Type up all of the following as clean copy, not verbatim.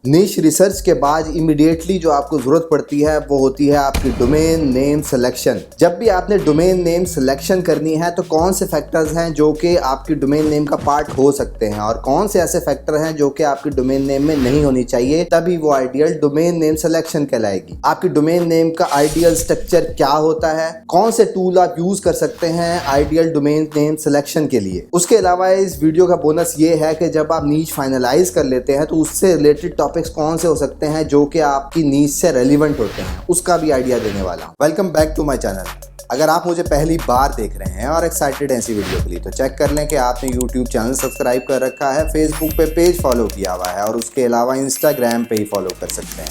नीश research के बाद immediately जो आपको जरूरत पड़ती है वो होती है आपकी डोमेन नेम सिलेक्शन। जब भी आपने डोमेन नेम सिलेक्शन करनी है तो कौन से फैक्टर्स हैं जो कि आपकी डोमेन नेम का पार्ट हो सकते हैं और कौन से ऐसे फैक्टर हैं जो कि आपकी डोमेन नेम में नहीं होनी चाहिए, तभी वो आइडियल डोमेन नेम सिलेक्शन कहलाएगी। आपकी डोमेन नेम का आइडियल स्ट्रक्चर क्या होता है, कौन से टूल आप यूज कर सकते हैं आइडियल डोमेन नेम सिलेक्शन के लिए। उसके अलावा इस वीडियो का बोनस ये है कि जब आप नीच फाइनलाइज कर लेते हैं तो उससे रिलेटेड टॉपिक्स कौन से हो सकते हैं जो कि आपकी नीच से रेलिवेंट होते हैं, उसका भी आइडिया देने वाला हूं। Welcome back to my channel. अगर आप मुझे पहली बार देख रहे हैं और एक्साइटेड हैं ऐसी वीडियो के लिए, तो चेक कर लें कि आपने यूट्यूब चैनल सब्सक्राइब कर रखा है, फेसबुक पे पेज फॉलो किया हुआ है और उसके अलावा इंस्टाग्राम पे ही फॉलो कर सकते हैं।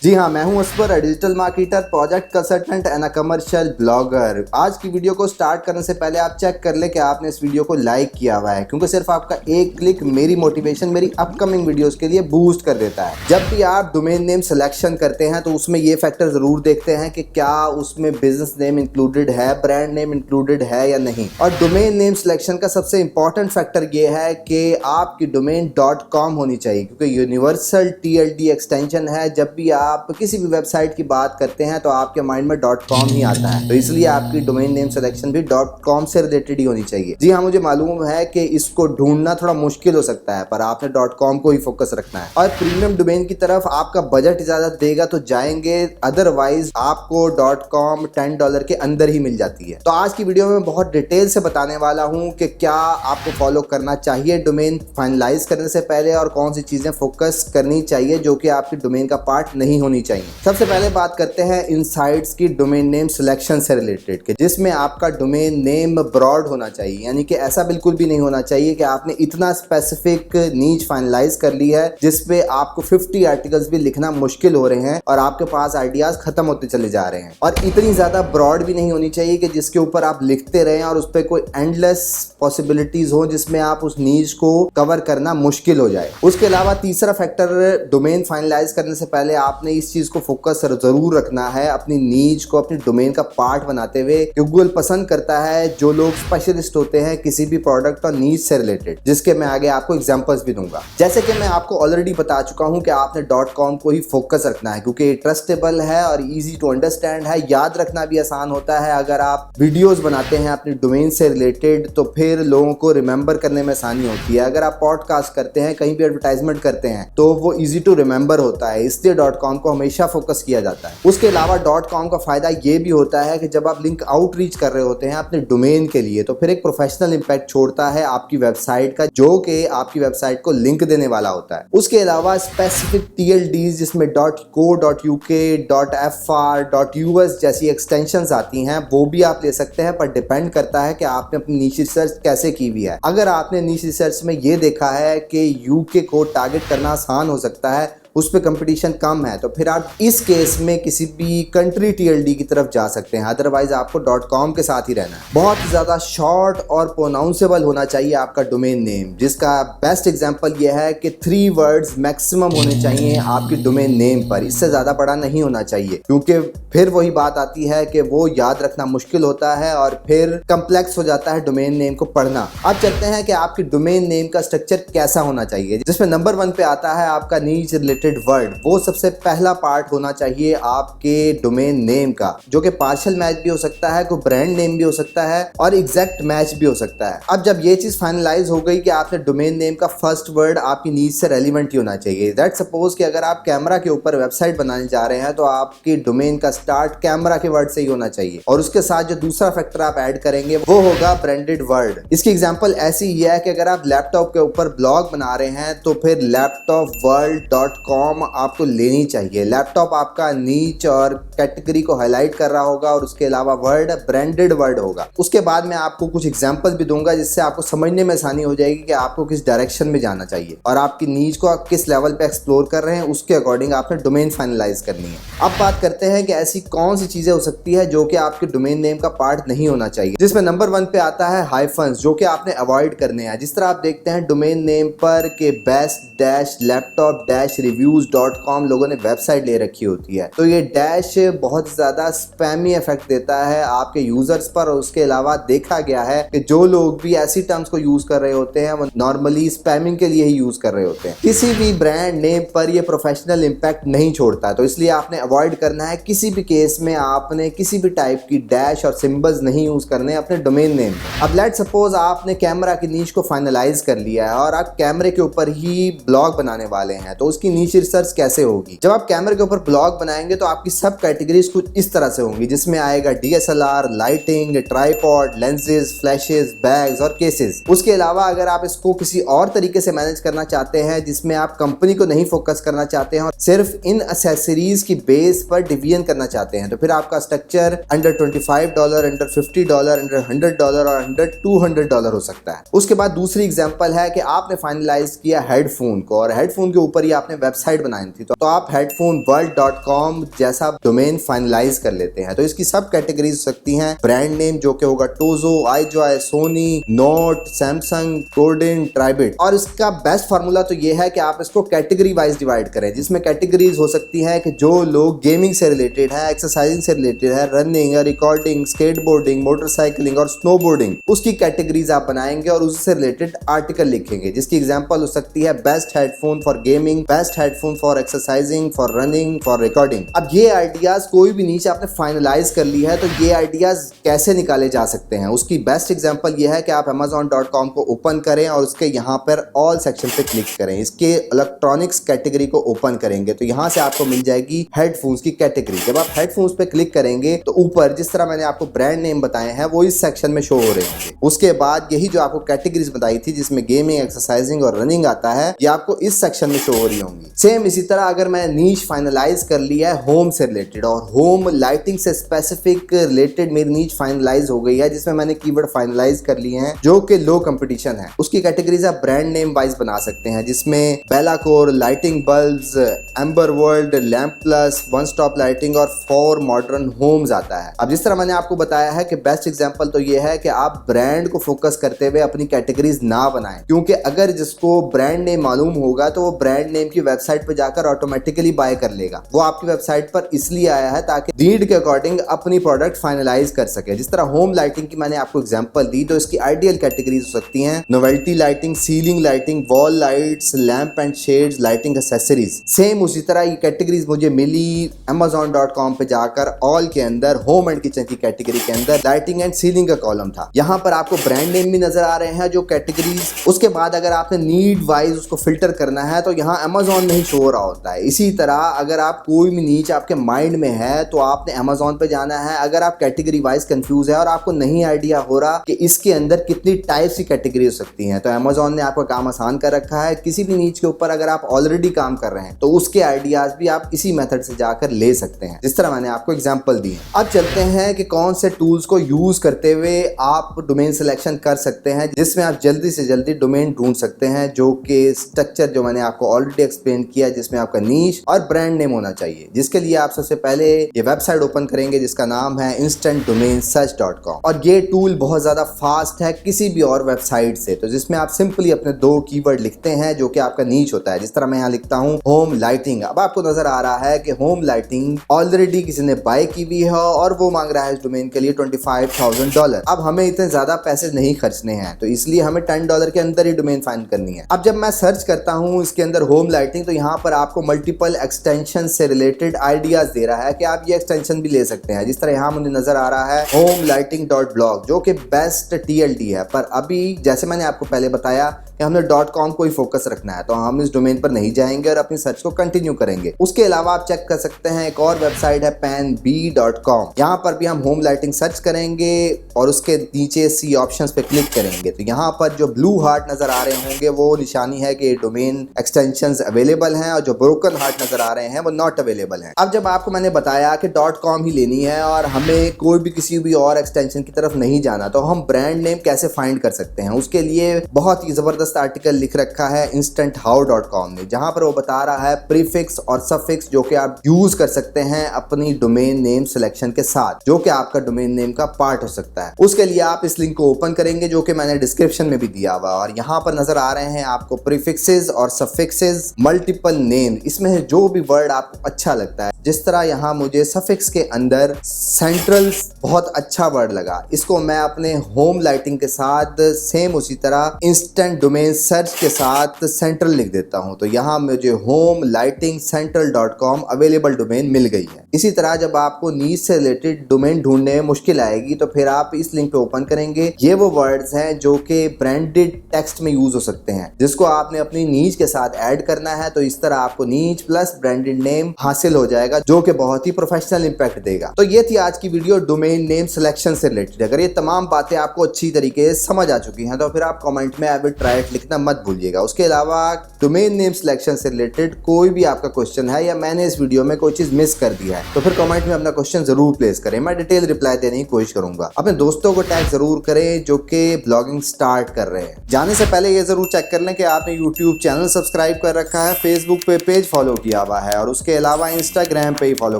जी हाँ, मैं हूं Asfar, digital marketer, project consultant and a commercial blogger. आज की वीडियो को स्टार्ट करने से पहले आप चेक कर ले कि आपने इस वीडियो को लाइक किया हुआ है, क्योंकि सिर्फ आपका एक क्लिक मेरी मोटिवेशन, मेरी अपकमिंग वीडियोस के लिए बूस्ट कर देता है। जब भी आप डोमेन नेम सिलेक्शन करते हैं तो उसमें ये फैक्टर जरूर देखते हैं कि क्या उसमें बिजनेस नेम इंक्लूडेड है, ब्रांड नेम इंक्लूडेड है या नहीं। और डोमेन नेम सिलेक्शन का सबसे इंपॉर्टेंट फैक्टर ये है कि आपकी डोमेन .com होनी चाहिए, क्योंकि यूनिवर्सल TLD एक्सटेंशन है। जब भी आप किसी भी वेबसाइट की बात करते हैं तो आपके माइंड में .com ही आता है, तो इसलिए आपकी डोमेन नेम सिलेक्शन भी .com से रिलेटेड ही होनी चाहिए। जी हाँ, मुझे मालूम है कि इसको ढूंढना थोड़ा मुश्किल हो सकता है, पर आपने .com को ही फोकस रखना है। और प्रीमियम डोमेन की तरफ आपका बजट इजाजत देगा तो जाएंगे, अदरवाइज आपको .com $10 के अंदर ही मिल जाती है। तो आज की वीडियो में बहुत डिटेल से बताने वाला हूँ कि क्या आपको फॉलो करना चाहिए डोमेन फाइनलाइज करने से पहले और कौन सी चीजें फोकस करनी चाहिए जो कि आपकी डोमेन का पार्ट नहीं होनी चाहिए। सबसे पहले बात करते हैं इनसाइट्स की डोमेन नेम सिलेक्शन से रिलेटेड के, जिसमें आपका डोमेन नेम ब्रॉड होना चाहिए, यानी कि ऐसा बिल्कुल भी नहीं होना चाहिए कि आपने इतना स्पेसिफिक नीच फाइनलाइज कर ली है जिसपे आपको 50 आर्टिकल्स भी लिखना मुश्किल हो रहे हैं और आपके पास आइडियाज खत्म होते चले जा रहे हैं। और इतनी ज्यादा ब्रॉड भी नहीं होनी चाहिए कि जिसके ऊपर आप लिखते रहें और उस पर कोई एंडलेस पॉसिबिलिटीज हो जिसमें आप उस नीच को कवर करना मुश्किल हो जाए। उसके अलावा तीसरा फैक्टर, डोमेन फाइनलाइज करने से पहले आपने इस चीज को फोकस जरूर रखना है, अपनी नीच को अपनी डोमेन का पार्ट बनाते हुए। गूगल पसंद करता है जो लोग स्पेशलिस्ट होते हैं किसी भी प्रोडक्ट और नीच से रिलेटेड, जिसके मैं आगे आपको एग्जांपल्स भी दूंगा। जैसे कि मैं आपको ऑलरेडी बता चुका हूं कि आपने .com को ही फोकस रखना है, क्योंकि ट्रस्टेबल है और इजी टू अंडरस्टैंड है, याद रखना भी आसान होता है। अगर आप वीडियोस बनाते हैं अपनी डोमेन से रिलेटेड तो फिर लोगों को रिमेंबर करने में आसानी होती है। अगर आप पॉडकास्ट करते हैं, कहीं भी एडवर्टाइजमेंट करते हैं तो वो इजी टू रिमेंबर होता है, इसलिए .com को हमेशा फोकस किया जाता है। उसके अलावा .com का फायदा ये भी होता है कि जब आप लिंक आउटरीच कर रहे होते हैं अपने डोमेन के लिए तो फिर एक प्रोफेशनल इंपैक्ट छोड़ता है आपकी वेबसाइट का, जो कि आपकी वेबसाइट को लिंक देने वाला होता है। उसके अलावा स्पेसिफिक TLDs जिसमें .co, .uk, .fr, .us जैसी एक्सटेंशंस आती हैं, वो भी आप ले सकते हैं, पर डिपेंड करता है कि आपने अपनी नीश रिसर्च कैसे की हुई है। अगर आपने नीश रिसर्च में ये देखा है कि UK को टारगेट करना आसान हो सकता है, उस पर कंपटीशन कम है, तो फिर आप इस केस में किसी भी कंट्री TLD की तरफ जा सकते हैं, अदरवाइज आपको .com के साथ ही रहना है। बहुत ज़्यादा शॉर्ट और प्रोनाउंसेबल होना चाहिए आपका डोमेन नेम, जिसका बेस्ट एग्जांपल यह है कि 3 वर्ड्स मैक्सिमम होने चाहिए आपकी डोमेन नेम पर, इससे ज़्यादा बड़ा नहीं होना चाहिए, क्योंकि फिर वही बात आती है कि वो याद रखना मुश्किल होता है और फिर कम्प्लेक्स हो जाता है डोमेन नेम को पढ़ना। अब चलते हैं कि आपकी डोमेन नेम का स्ट्रक्चर कैसा होना चाहिए, जिसमें नंबर 1 पे आता है आपका नीच रिलेटेड वर्ड। वो सबसे पहला पार्ट होना चाहिए आपके डोमेन नेम का, जो कि पार्शियल मैच भी हो सकता है, कोई ब्रांड नेम भी हो सकता है और एग्जैक्ट मैच भी हो सकता है। अब जब ये चीज फाइनलाइज हो गई कि आपने डोमेन नेम का फर्स्ट वर्ड आपकी नीड से रेलिवेंट ही होना चाहिए। दैट सपोज कि अगर आप कैमरा के ऊपर वेबसाइट बनाने जा रहे हैं तो आपकी डोमेन का स्टार्ट कैमरा के वर्ड से ही होना चाहिए, और उसके साथ जो दूसरा फैक्टर आप ऐड करेंगे वो होगा ब्रांडेड वर्ड। इसकी एग्जांपल ऐसी ही है कि अगर आप लैपटॉप के ऊपर ब्लॉग बना रहे हैं तो फिर laptopworld.com कॉम आपको लेनी चाहिए। लैपटॉप आपका नीच और कैटेगरी को हाईलाइट कर रहा होगा और उसके अलावा वर्ड ब्रांडेड वर्ड होगा। उसके बाद मैं आपको कुछ एग्जांपल भी दूंगा जिससे आपको समझने में आसानी हो जाएगी कि आपको किस डायरेक्शन में जाना चाहिए और आपकी नीच को आप किस लेवल पे एक्सप्लोर कर रहे हैं, उसके अकॉर्डिंग आपने डोमेन फाइनलाइज करनी है। अब बात करते हैं कि ऐसी कौन सी चीजें हो सकती है जो कि आपके डोमेन नेम का पार्ट नहीं होना चाहिए, जिसमें नंबर 1 पे आता है हाइफन्स, जो कि आपने अवॉइड करने हैं। जिस तरह आप देखते हैं डोमेन नेम पर के best-laptop-reviews.com लोगों ने वेबसाइट ले रखी होती है, तो ये डैश बहुत ज्यादा स्पैमी इफेक्ट देता है आपके यूजर्स पर। और उसके अलावा देखा गया है कि जो लोग भी ऐसी टर्म्स को यूज कर रहे होते हैं वो नॉर्मली स्पैमिंग के लिए ही यूज कर रहे होते हैं। किसी भी ब्रांड नेम पर ये प्रोफेशनल इंपैक्ट नहीं छोड़ता है, तो इसलिए आपने अवॉइड करना है। किसी भी केस में आपने किसी भी टाइप की डैश और सिंबल्स नहीं यूज करने अपने डोमेन नेम। अब लेट सपोज आपने कैमरा की नीच को फाइनलाइज कर लिया है और आप कैमरे के ऊपर ही ब्लॉग बनाने वाले हैं, तो उसकी नीच रिसर्च कैसे होगी? जब आप कैमरे के ऊपर ब्लॉग बनाएंगे तो आपकी सब कैटेगरीज कुछ इस तरह से होंगी, जिसमें आएगा DSLR, lighting, tripod, lenses, flashes, bags और केसेस। उसके अलावा अगर आप इसको किसी और तरीके से मैनेज करना चाहते हैं जिसमें आप कंपनी को नहीं फोकस करना चाहते हैं और सिर्फ इन एक्सेसरीज की बेस पर डिवीजन करना चाहते हैं, तो फिर आपका स्ट्रक्चर अंडर $25, अंडर $50, अंडर $100 और अंडर $200 हो सकता है। उसके बाद दूसरी एग्जांपल है कि आपने फाइनलाइज किया हेडफोन को और हेडफोन के ऊपर ही आपने वेबसाइट बनाई थी, तो आप headphoneworld.com जैसा डोमेन फाइनलाइज कर लेते हैं। तो इसकी सब कैटेगरीज हो सकती हैं। ब्रांड नेम जो कि होगा टोजो, आईजॉय, सोनी, नोट, सैमसंग, कोर्डिन, ट्राइबिट। और इसका बेस्ट फार्मूला तो ये है कि आप इसको कैटेगरी वाइज डिवाइड करें, जिसमें कैटेगरीज हो सकती है कि जो लोग गेमिंग से रिलेटेड है, एक्सरसाइजिंग से रिलेटेड है, रनिंग, रिकॉर्डिंग, स्केटबोर्डिंग, मोटरसाइकिलिंग और स्नोबोर्डिंग, उसकी कैटेगरीज आप बनाएंगे और उससे रिलेटेड आर्टिकल लिखेंगे, जिसकी एग्जांपल हो सकती है best headphone for gaming, best headphone for exercising, for running, for recording. अब ये आइडियाज कोई भी नीचे आपने फाइनलाइज कर ली है, तो ये आइडियाज कैसे निकाले जा सकते हैं? उसकी बेस्ट एग्जांपल ये है कि आप amazon.com को ओपन करें और उसके यहाँ पर ऑल सेक्शन पे क्लिक करें। इसके इलेक्ट्रॉनिक्स कैटेगरी को ओपन करेंगे तो यहाँ से आपको मिल जाएगी हेडफोन्स की कैटेगरी। जब आप हेडफोन्स पे क्लिक करेंगे तो ऊपर जिस तरह मैंने आपको ब्रांड नेम बताए हैं वो इस सेक्शन में शो हो रहे होंगे। उसके बाद यही जो आपको कैटेगरीज बताई थी जिसमें गेमिंग, एक्सरसाइजिंग और रनिंग आता है, ये आपको इस सेक्शन में शो हो रही होंगी। सेम इसी तरह अगर मैं नीच फाइनलाइज कर लिया है होम से रिलेटेड और होम लाइटिंग से स्पेसिफिक रिलेटेड मेरी नीच फाइनलाइज हो गई है, जिसमें मैंने कीवर्ड फाइनलाइज कर लिए हैं जो कि लो कंपटीशन है, उसकी कैटेगरीज आप ब्रांड नेम वाइज बना सकते हैं, जिसमें Bellacor, lighting bulbs, amber world, lamp plus, one stop lighting और फॉर मॉडर्न होम्स आता है। अब जिस तरह मैंने आपको बताया है कि बेस्ट एग्जांपल तो ये है कि आप ब्रांड को फोकस करते हुए अपनी कैटेगरीज ना बनाएं, क्योंकि अगर जिसको ब्रांड नेम मालूम होगा तो वो ब्रांड नेम की वेबसाइट पर जाकर ऑटोमेटिकली बाय कर लेगा। वो आपकी वेबसाइट पर इसलिए आया है ताकि नीड के अकॉर्डिंग अपनी प्रोडक्ट फाइनलाइज कर सके। जिस तरह होम लाइटिंग की मैंने आपको एग्जांपल दी, तो इसकी आइडियल कैटेगरीज हो सकती हैं novelty lighting, ceiling lighting, wall lights, lamp and shades, lighting accessories. Same उसी तरह ये कैटेगरीज मुझे मिली amazon.com पे जाकर ऑल के अंदर होम एंड किचन की कैटेगरी के अंदर लाइटिंग एंड सीलिंग का कॉलम था। यहाँ पर आपको ब्रांड नेम भी नजर आ रहे हैं जो कैटेगरीज। उसके बाद अगर आपने नीड वाइज उसको फिल्टर करना है तो यहाँ Amazon नहीं शो हो रहा होता है। इसी तरह अगर आप कोई भी नीच आपके माइंड में है तो आपने Amazon पे जाना है। अगर आप कैटेगरी वाइज कंफ्यूज है और आपको नहीं आइडिया हो रहा कि इसके अंदर कितनी टाइप्स की कैटेगरी हो सकती हैं, तो Amazon ने आपका काम आसान कर रखा है। किसी भी नीच के ऊपर अगर आप ऑलरेडी काम कर रहे हैं तो उसके आइडियाज भी आप इसी मेथड से जाकर ले सकते हैं, जिस तरह मैंने आपको एग्जांपल दी है। अब चलते हैं कि कौन से टूल्स को यूज करते हुए आप डोमेन सिलेक्शन कर सकते हैं, जिसमें आप जल्दी से जल्दी डोमेन ढूंढ सकते हैं, जो कि स्ट्रक्चर जो मैंने आपको ऑलरेडी एक्सप्लेन किया, जिसमें आपका नीश और ब्रांड नेम होना चाहिए। जिसके लिए आप सबसे पहले ये वेबसाइट ओपन करेंगे जिसका नाम है instantdomainsearch.com और ये टूल बहुत ज्यादा फास्ट है किसी भी और वेबसाइट से, तो जिसमें आप सिंपली अपने 2 कीवर्ड लिखते हैं जो कि आपका नीच होता है। जिस तरह मैं यहाँ लिखता हूँ होम लाइटिंग। अब आपको नजर आ रहा है कि होम लाइटिंग ऑलरेडी किसी ने बाय की हुई है और वो मांग रहा है इस डोमेन के लिए $25,000। अब हमें इतने ज्यादा पैसे नहीं खर्चने हैं, तो इसलिए हमें $10 के अंदर ही डोमेन फाइंड करनी है। अब जब मैं सर्च करता हूँ इसके अंदर होम लाइटिंग, तो यहाँ पर आपको मल्टीपल एक्सटेंशन से रिलेटेड आइडियाज दे रहा है कि आप ये एक्सटेंशन भी ले सकते हैं। जिस तरह यहाँ मुझे नजर आ रहा है होम लाइटिंग.blog जो कि बेस्ट TLD है, पर अभी जैसे मैंने आपको पहले बताया कि हमने .com को ही फोकस रखना है, तो हम इस डोमेन पर नहीं जाएंगे और अपनी सर्च को कंटिन्यू करेंगे। उसके अलावा आप चेक कर सकते हैं एक और वेबसाइट है panb.com। यहाँ पर भी हम होम लाइटिंग सर्च करेंगे और उसके नीचे सी ऑप्शंस पे क्लिक करेंगे तो यहाँ पर जो ब्लू हार्ट नजर आ रहे होंगे वो निशानी है कि डोमेन एक्सटेंशंस अवेलेबल हैं, और जो ब्रोकन हार्ट नजर आ रहे हैं वो नॉट अवेलेबल हैं। अब जब आपको मैंने बताया कि .com ही लेनी है और हमें कोई भी किसी भी और एक्सटेंशन की तरफ नहीं जाना, तो हम ब्रांड नेम कैसे फाइंड कर सकते हैं? उसके लिए बहुत ही जबरदस्त आर्टिकल लिख रखा है instanthow.com ने, जहां पर वो बता रहा है प्रीफिक्स और सफिक्स जो कि आप यूज कर सकते हैं अपनी डोमेन नेम सिलेक्शन के साथ, जो कि आपका डोमेन नेम का पार्ट हो सकता है। उसके लिए आप इस लिंक को ओपन करेंगे जो कि मैंने डिस्क्रिप्शन में भी दिया हुआ, और यहाँ पर नजर आ रहे हैं आपको प्रीफिक्सेस और सफिक्सेस, मल्टीपल नेम, इसमें जो भी वर्ड आपको अच्छा लगता है। जिस तरह यहाँ मुझे सफिक्स के अंदर सेंट्रल बहुत अच्छा वर्ड लगा, इसको मैं अपने होम लाइटिंग के साथ सेम उसी तरह इंस्टेंट डोमेन सर्च के साथ सेंट्रल लिख देता हूं, तो यहाँ मुझे home lighting central.com available domain मिल गई है। इसी तरह जब आपको नीच से रिलेटेड डोमेन ढूंढने में मुश्किल आएगी तो फिर आप इस लिंक पे ओपन करेंगे। ये वो वर्ड्स हैं जो कि ब्रांडेड टेक्स्ट में यूज हो सकते हैं, जिसको आपने अपनी नीच के साथ ऐड करना है, तो इस तरह आपको नीच प्लस ब्रांडेड नेम हासिल हो जाएगा जो कि बहुत ही प्रोफेशनल इंपैक्ट देगा। तो ये थी आज की वीडियो डोमेन नेम सिलेक्शन से रिलेटेड। अगर ये तमाम बातें आपको अच्छी तरीके से समझ आ चुकी हैं तो फिर आप कमेंट में आई विल ट्राई इट लिखना मत भूलिएगा। उसके अलावा डोमेन नेम सिलेक्शन से रिलेटेड कोई भी आपका क्वेश्चन है या मैंने इस वीडियो में कोई चीज मिस कर दिया है तो फिर कमेंट में अपना क्वेश्चन जरूर प्लेस करें, मैं डिटेल रिप्लाई देने की कोशिश करूंगा। अपने दोस्तों को टैग जरूर करें जो कि ब्लॉगिंग स्टार्ट कर रहे हैं। जाने से पहले ये जरूर चेक कर लें कि आपने यूट्यूब चैनल सब्सक्राइब कर रखा है, फेसबुक पे पेज फॉलो किया हुआ है, और उसके अलावा इंस्टाग्राम पे ही फॉलो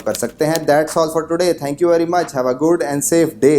कर सकते हैं। That's all for today. Thank you very much. Have a good and safe day.